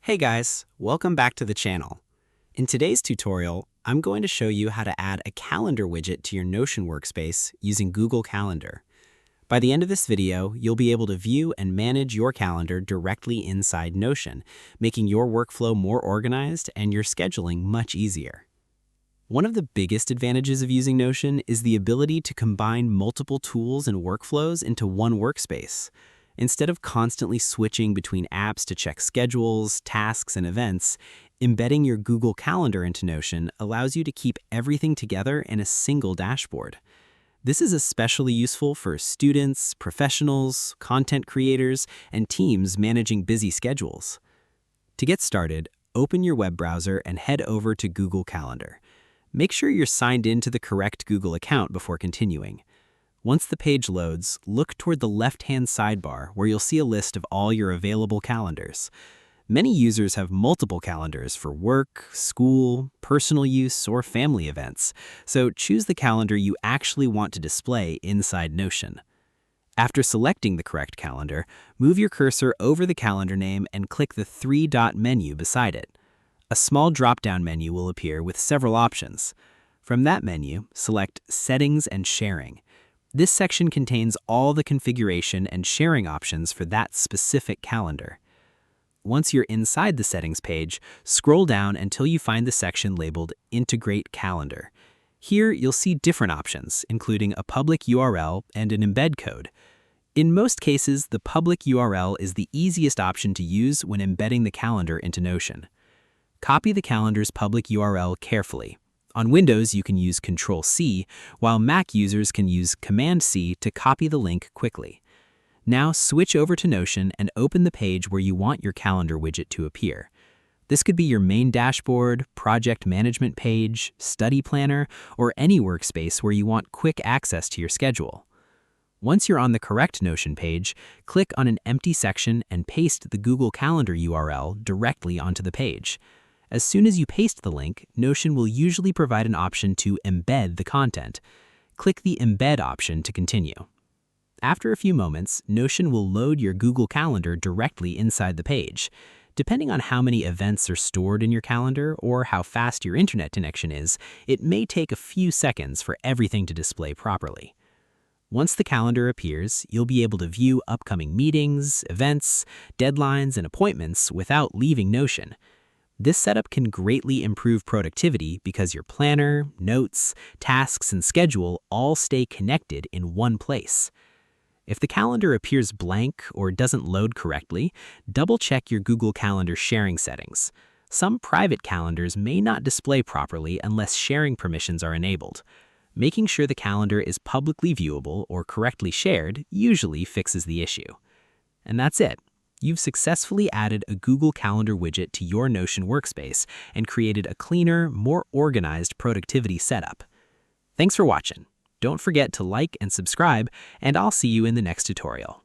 Hey guys, welcome back to the channel. In today's tutorial, I'm going to show you how to add a calendar widget to your Notion workspace using Google Calendar. By the end of this video, you'll be able to view and manage your calendar directly inside Notion, making your workflow more organized and your scheduling much easier. One of the biggest advantages of using Notion is the ability to combine multiple tools and workflows into one workspace. Instead of constantly switching between apps to check schedules, tasks, and events, embedding your Google Calendar into Notion allows you to keep everything together in a single dashboard. This is especially useful for students, professionals, content creators, and teams managing busy schedules. To get started, open your web browser and head over to Google Calendar. Make sure you're signed in to the correct Google account before continuing. Once the page loads, look toward the left-hand sidebar where you'll see a list of all your available calendars. Many users have multiple calendars for work, school, personal use, or family events, so choose the calendar you actually want to display inside Notion. After selecting the correct calendar, move your cursor over the calendar name and click the three-dot menu beside it. A small drop-down menu will appear with several options. From that menu, select Settings and Sharing. This section contains all the configuration and sharing options for that specific calendar. Once you're inside the settings page, scroll down until you find the section labeled Integrate Calendar. Here, you'll see different options, including a public URL and an embed code. In most cases, the public URL is the easiest option to use when embedding the calendar into Notion. Copy the calendar's public URL carefully. On Windows, you can use Control-C, while Mac users can use Command-C to copy the link quickly. Now switch over to Notion and open the page where you want your calendar widget to appear. This could be your main dashboard, project management page, study planner, or any workspace where you want quick access to your schedule. Once you're on the correct Notion page, click on an empty section and paste the Google Calendar URL directly onto the page. As soon as you paste the link, Notion will usually provide an option to embed the content. Click the Embed option to continue. After a few moments, Notion will load your Google Calendar directly inside the page. Depending on how many events are stored in your calendar or how fast your internet connection is, it may take a few seconds for everything to display properly. Once the calendar appears, you'll be able to view upcoming meetings, events, deadlines, and appointments without leaving Notion. This setup can greatly improve productivity because your planner, notes, tasks, and schedule all stay connected in one place. If the calendar appears blank or doesn't load correctly, double-check your Google Calendar sharing settings. Some private calendars may not display properly unless sharing permissions are enabled. Making sure the calendar is publicly viewable or correctly shared usually fixes the issue. And that's it. You've successfully added a Google Calendar widget to your Notion workspace and created a cleaner, more organized productivity setup. Thanks for watching. Don't forget to like and subscribe, and I'll see you in the next tutorial.